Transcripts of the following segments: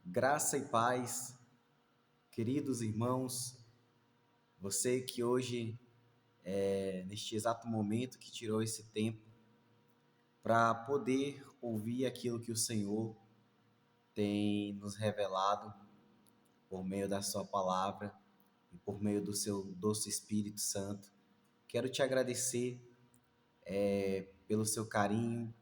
Graça e paz, queridos irmãos, você que hoje, neste exato momento, que tirou esse tempo para poder ouvir aquilo que o Senhor tem nos revelado por meio da sua palavra e por meio do seu doce Espírito Santo. Quero te agradecer pelo seu carinho,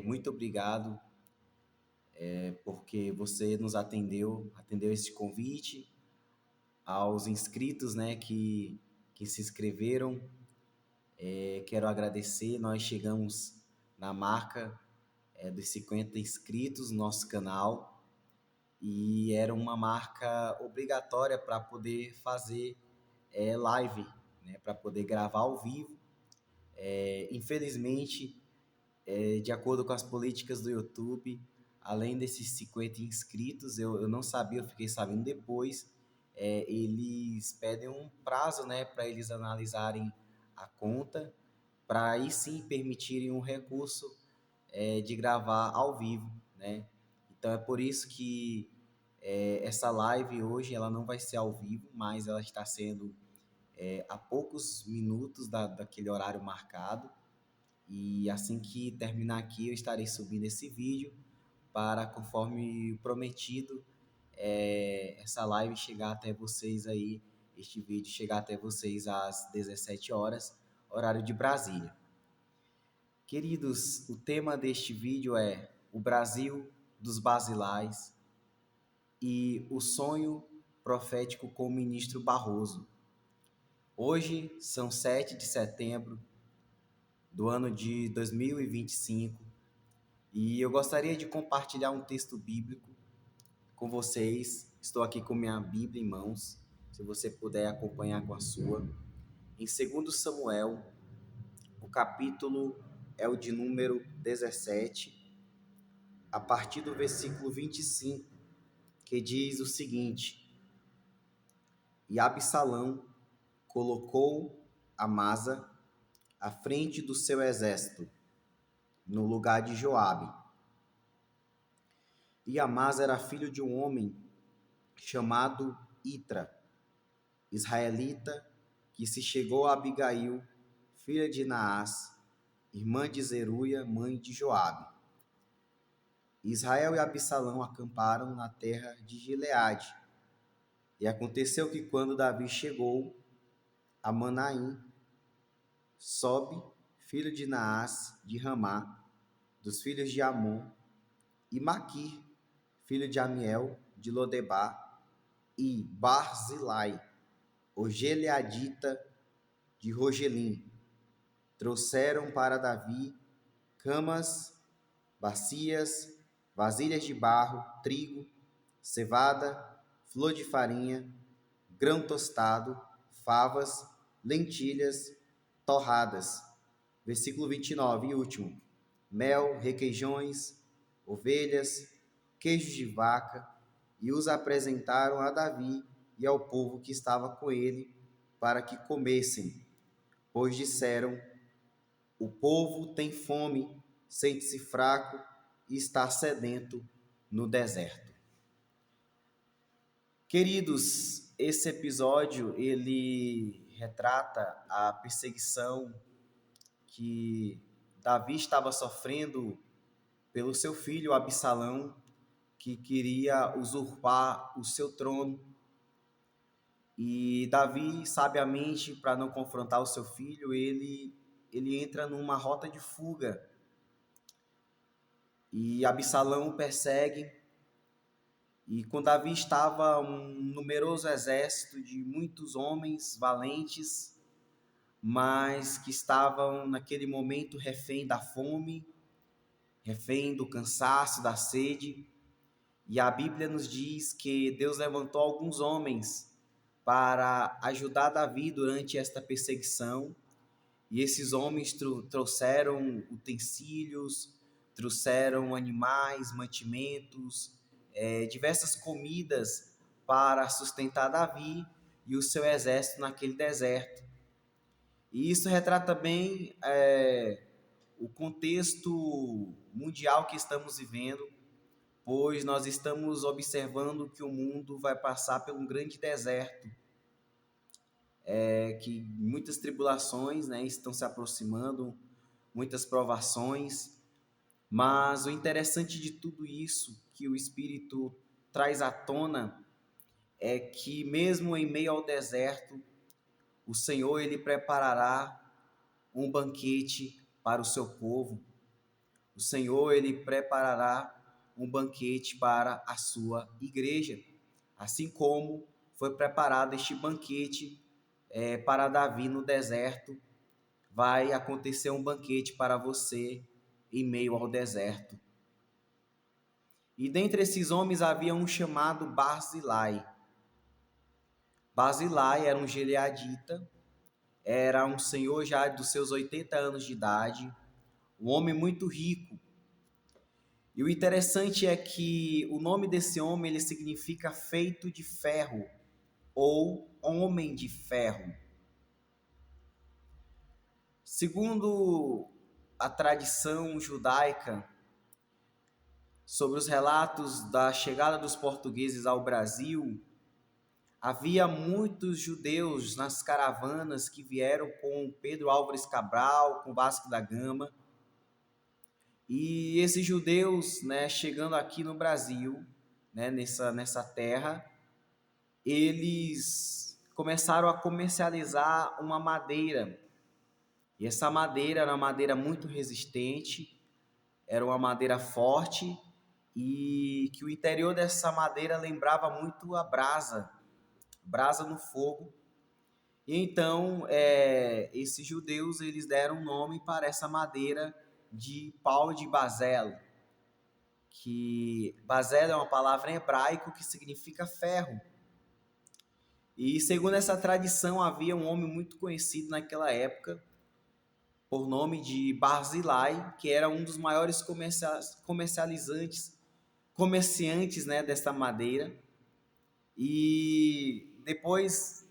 muito obrigado porque você nos atendeu esse convite, aos inscritos, né, que se inscreveram. Quero agradecer, nós chegamos na marca dos 50 inscritos no nosso canal e era uma marca obrigatória para poder fazer live, né, para poder gravar ao vivo. Infelizmente, de acordo com as políticas do YouTube, além desses 50 inscritos, eu não sabia, eu fiquei sabendo depois, eles pedem um prazo, né, para eles analisarem a conta, para aí sim permitirem um recurso de gravar ao vivo, né? Então é por isso que essa live hoje ela não vai ser ao vivo, mas ela está sendo a poucos minutos daquele horário marcado. E assim que terminar aqui, eu estarei subindo esse vídeo para, conforme prometido, essa live chegar até vocês aí, este vídeo chegar até vocês às 17 horas, horário de Brasília. Queridos, o tema deste vídeo é o Brasil dos Basilais e o sonho profético com o ministro Barroso. Hoje são 7 de setembro do ano de 2025 e eu gostaria de compartilhar um texto bíblico com vocês. Estou aqui com minha Bíblia em mãos, se você puder acompanhar com a sua. Em 2 Samuel, o capítulo é o de número 17, a partir do versículo 25, que diz o seguinte: E Absalão colocou Amasa à frente do seu exército, no lugar de Joabe. E Amasa era filho de um homem chamado Itra, israelita, que se chegou a Abigail, filha de Naás, irmã de Zeruia, mãe de Joabe. Israel e Absalão acamparam na terra de Gileade. E aconteceu que quando Davi chegou a Manaim, Sobe, filho de Naás, de Ramá, dos filhos de Amon, e Maquir, filho de Amiel, de Lodebar, e Barzilai, o Gileadita de Rogelim, trouxeram para Davi camas, bacias, vasilhas de barro, trigo, cevada, flor de farinha, grão tostado, favas, lentilhas, torradas. Versículo 29 e último. Mel, requeijões, ovelhas, queijos de vaca, e os apresentaram a Davi e ao povo que estava com ele, para que comessem. Pois disseram: o povo tem fome, sente-se fraco e está sedento no deserto. Queridos, esse episódio ele retrata a perseguição que Davi estava sofrendo pelo seu filho Absalão, que queria usurpar o seu trono. E Davi, sabiamente, para não confrontar o seu filho, ele entra numa rota de fuga. E Absalão o persegue. E com Davi estava um numeroso exército de muitos homens valentes, mas que estavam naquele momento refém da fome, refém do cansaço, da sede. E a Bíblia nos diz que Deus levantou alguns homens para ajudar Davi durante esta perseguição. E esses homens trouxeram utensílios, trouxeram animais, mantimentos, diversas comidas para sustentar Davi e o seu exército naquele deserto. E isso retrata bem o contexto mundial que estamos vivendo, pois nós estamos observando que o mundo vai passar por um grande deserto, que muitas tribulações, né, estão se aproximando, muitas provações, mas o interessante de tudo isso que o Espírito traz à tona é que mesmo em meio ao deserto, o Senhor ele preparará um banquete para o seu povo. O Senhor ele preparará um banquete para a sua igreja, assim como foi preparado este banquete para Davi no deserto. Vai acontecer um banquete para você em meio ao deserto. E dentre esses homens havia um chamado Barzilai. Barzilai era um gileadita, era um senhor já dos seus 80 anos de idade, um homem muito rico. E o interessante é que o nome desse homem ele significa feito de ferro ou homem de ferro. Segundo a tradição judaica, sobre os relatos da chegada dos portugueses ao Brasil, havia muitos judeus nas caravanas que vieram com Pedro Álvares Cabral, com Vasco da Gama. E esses judeus, né, chegando aqui no Brasil, né, nessa terra, eles começaram a comercializar uma madeira. E essa madeira era uma madeira muito resistente, era uma madeira forte e que o interior dessa madeira lembrava muito a brasa no fogo. E então, esses judeus eles deram nome para essa madeira de pau de baselo, que baselo é uma palavra em hebraico que significa ferro. E segundo essa tradição, havia um homem muito conhecido naquela época, por nome de Barzilai, que era um dos maiores comerciantes, né, dessa madeira. E depois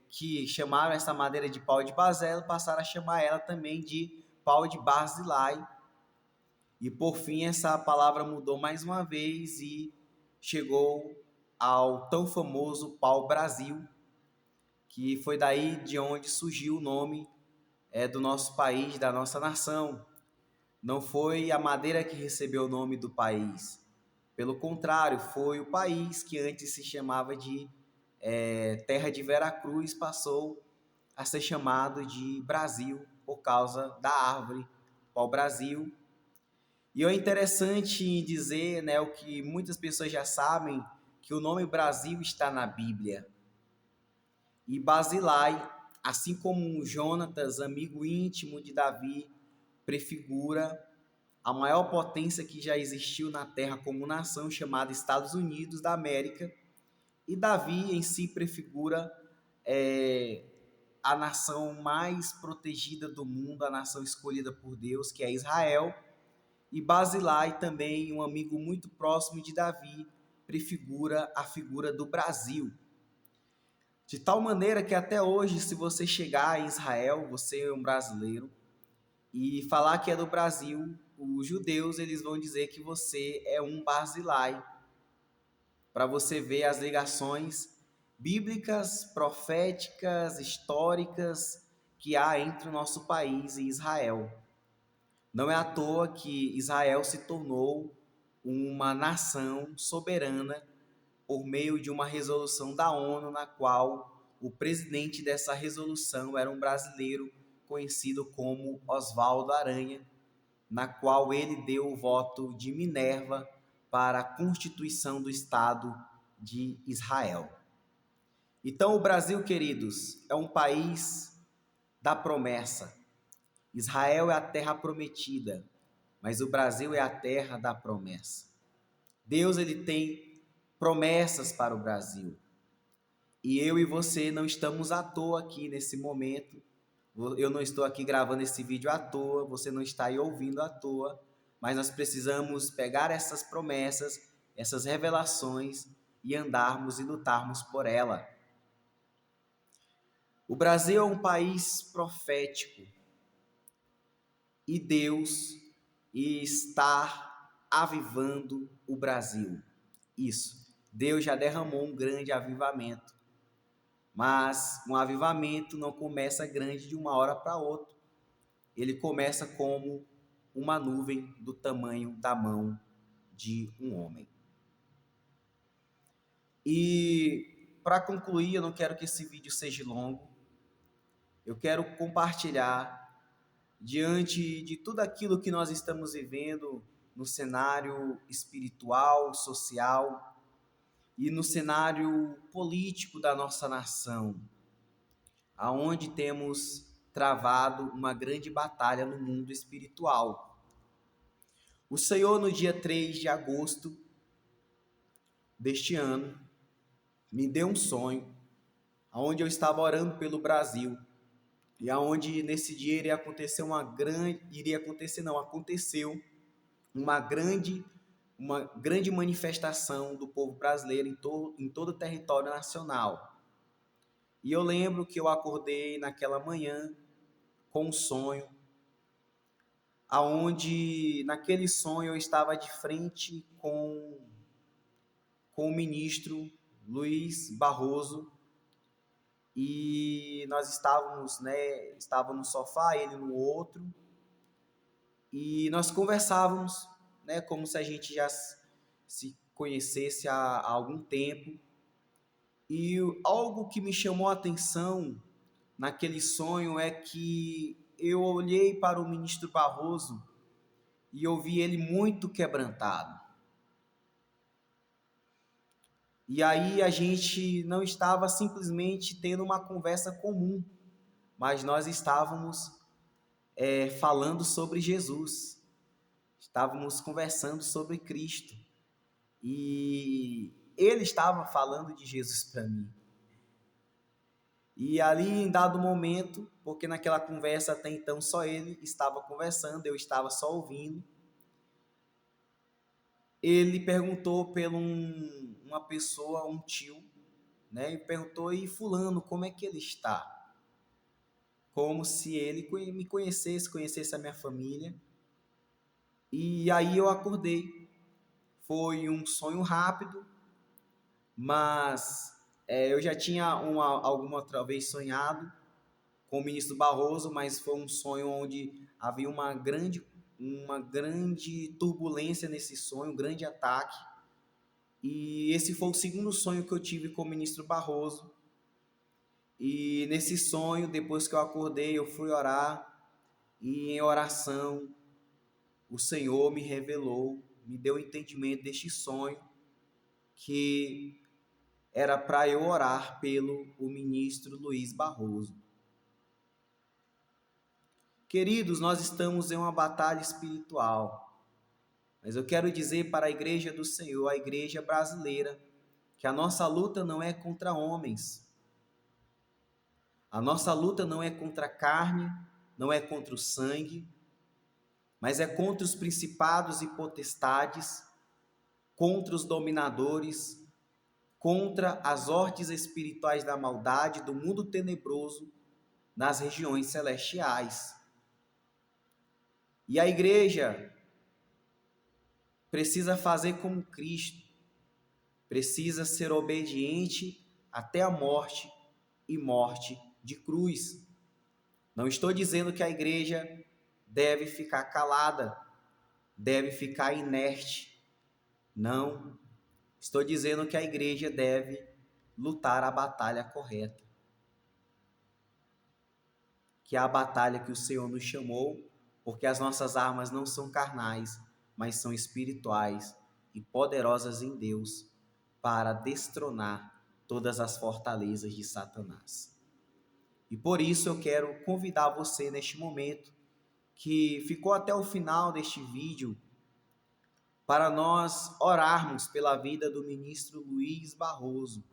que chamaram essa madeira de pau de baselo, passaram a chamar ela também de pau de Barzilai. E por fim essa palavra mudou mais uma vez e chegou ao tão famoso pau-brasil, que foi daí de onde surgiu o nome do nosso país, da nossa nação. Não foi a madeira que recebeu o nome do país. Pelo contrário, foi o país que antes se chamava de Terra de Veracruz, passou a ser chamado de Brasil por causa da árvore pau-brasil. E é interessante dizer, né, o que muitas pessoas já sabem, que o nome Brasil está na Bíblia. E Barzilai, assim como Jonatas, amigo íntimo de Davi, prefigura a maior potência que já existiu na Terra como nação, chamada Estados Unidos da América. E Davi em si prefigura a nação mais protegida do mundo, a nação escolhida por Deus, que é Israel. E Barzilai, também um amigo muito próximo de Davi, prefigura a figura do Brasil. De tal maneira que até hoje, se você chegar em Israel, você é um brasileiro, e falar que é do Brasil, os judeus eles vão dizer que você é um Barzilai, para você ver as ligações bíblicas, proféticas, históricas que há entre o nosso país e Israel. Não é à toa que Israel se tornou uma nação soberana por meio de uma resolução da ONU, na qual o presidente dessa resolução era um brasileiro conhecido como Oswaldo Aranha, na qual ele deu o voto de Minerva para a constituição do Estado de Israel. Então, o Brasil, queridos, é um país da promessa. Israel é a terra prometida, mas o Brasil é a terra da promessa. Deus ele tem promessas para o Brasil. E eu e você não estamos à toa aqui nesse momento. Eu não estou aqui gravando esse vídeo à toa, você não está aí ouvindo à toa, mas nós precisamos pegar essas promessas, essas revelações e andarmos e lutarmos por ela. O Brasil é um país profético e Deus está avivando o Brasil. Isso, Deus já derramou um grande avivamento, mas um avivamento não começa grande de uma hora para outra. Ele começa como uma nuvem do tamanho da mão de um homem. E para concluir, eu não quero que esse vídeo seja longo. Eu quero compartilhar diante de tudo aquilo que nós estamos vivendo no cenário espiritual, social e no cenário político da nossa nação, aonde temos travado uma grande batalha no mundo espiritual. O Senhor, no dia 3 de agosto deste ano, me deu um sonho, onde eu estava orando pelo Brasil, e aonde nesse dia aconteceu uma grande manifestação do povo brasileiro em todo o território nacional. E eu lembro que eu acordei naquela manhã com um sonho, aonde naquele sonho eu estava de frente com o ministro Luiz Barroso, e nós estávamos no sofá, ele no outro, e nós conversávamos, como se a gente já se conhecesse há algum tempo. E algo que me chamou a atenção naquele sonho é que eu olhei para o ministro Barroso e eu vi ele muito quebrantado. E aí a gente não estava simplesmente tendo uma conversa comum, mas nós estávamos falando sobre Jesus, estávamos conversando sobre Cristo, e ele estava falando de Jesus para mim. E ali em dado momento, porque naquela conversa até então só ele estava conversando, eu estava só ouvindo, ele perguntou pela uma pessoa, um tio, e perguntou: e fulano, como é que ele está? Como se ele me conhecesse a minha família. E aí eu acordei. Foi um sonho rápido, mas eu já tinha alguma outra vez sonhado com o ministro Barroso, mas foi um sonho onde havia uma grande turbulência nesse sonho, um grande ataque. E esse foi o segundo sonho que eu tive com o ministro Barroso. E nesse sonho, depois que eu acordei, eu fui orar, e em oração o Senhor me revelou, me deu o entendimento deste sonho, que era para eu orar pelo ministro Luiz Barroso. Queridos, nós estamos em uma batalha espiritual, mas eu quero dizer para a igreja do Senhor, a igreja brasileira, que a nossa luta não é contra homens, a nossa luta não é contra a carne, não é contra o sangue, mas é contra os principados e potestades, contra os dominadores, contra as hortes espirituais da maldade do mundo tenebroso nas regiões celestiais. E a igreja precisa fazer como Cristo, precisa ser obediente até a morte, e morte de cruz. Não estou dizendo que a igreja deve ficar calada, deve ficar inerte. Não. Estou dizendo que a igreja deve lutar a batalha correta, que é a batalha que o Senhor nos chamou, porque as nossas armas não são carnais, mas são espirituais e poderosas em Deus para destronar todas as fortalezas de Satanás. E por isso eu quero convidar você neste momento, que ficou até o final deste vídeo, para nós orarmos pela vida do ministro Luiz Barroso,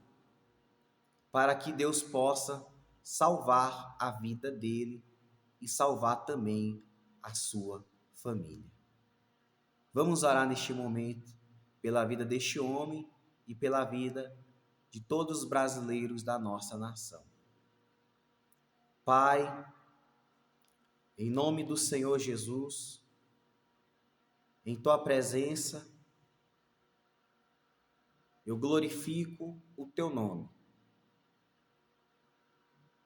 para que Deus possa salvar a vida dele e salvar também a sua família. Vamos orar neste momento pela vida deste homem e pela vida de todos os brasileiros da nossa nação. Pai, em nome do Senhor Jesus, Em tua presença, eu glorifico o teu nome.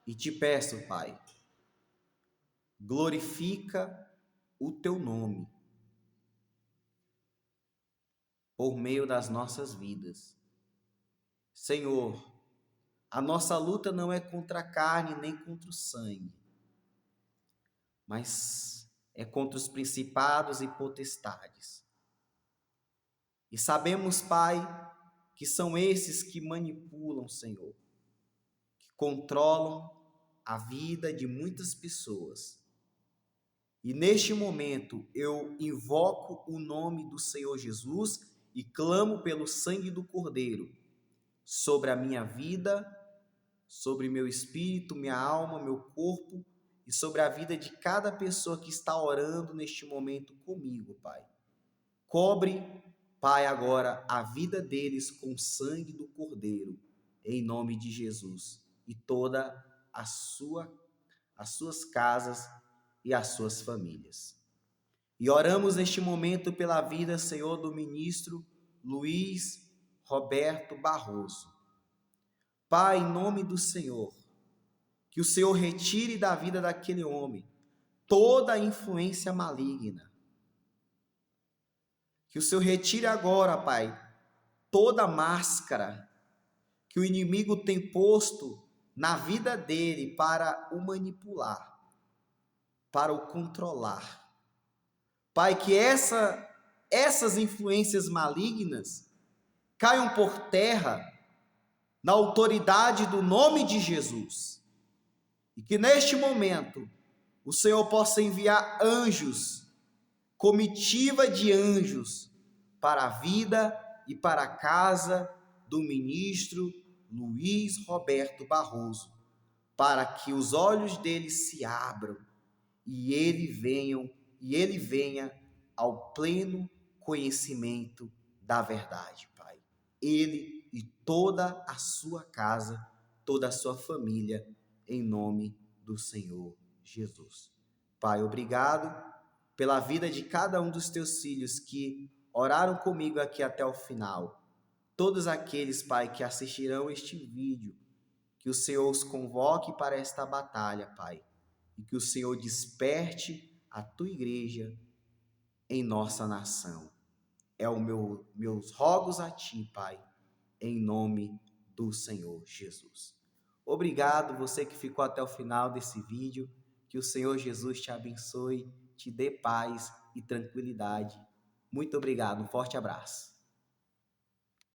E te peço, Pai, glorifica o teu nome por meio das nossas vidas. Senhor, a nossa luta não é contra a carne nem contra o sangue, mas é contra os principados e potestades. E sabemos, Pai, que são esses que manipulam, Senhor, que controlam a vida de muitas pessoas. E neste momento eu invoco o nome do Senhor Jesus e clamo pelo sangue do Cordeiro sobre a minha vida, sobre meu espírito, minha alma, meu corpo e sobre a vida de cada pessoa que está orando neste momento comigo, Pai. Cobre, Pai, agora a vida deles com o sangue do Cordeiro, em nome de Jesus, e toda as suas casas e as suas famílias. E oramos neste momento pela vida, Senhor, do ministro Luiz Roberto Barroso. Pai, em nome do Senhor, que o Senhor retire da vida daquele homem toda a influência maligna. Que o Senhor retire agora, Pai, toda a máscara que o inimigo tem posto na vida dele para o manipular, para o controlar. Pai, que essas influências malignas caiam por terra na autoridade do nome de Jesus. E que neste momento o Senhor possa enviar anjos, comitiva de anjos, para a vida e para a casa do ministro Luiz Roberto Barroso, para que os olhos dele se abram e ele venha ao pleno conhecimento da verdade, Pai. Ele e toda a sua casa, toda a sua família, em nome do Senhor Jesus. Pai, obrigado pela vida de cada um dos teus filhos que oraram comigo aqui até o final. Todos aqueles, Pai, que assistirão este vídeo, que o Senhor os convoque para esta batalha, Pai, e que o Senhor desperte a tua igreja em nossa nação. É o meus rogos a ti, Pai, em nome do Senhor Jesus. Obrigado, você que ficou até o final desse vídeo. Que o Senhor Jesus te abençoe, te dê paz e tranquilidade. Muito obrigado, um forte abraço.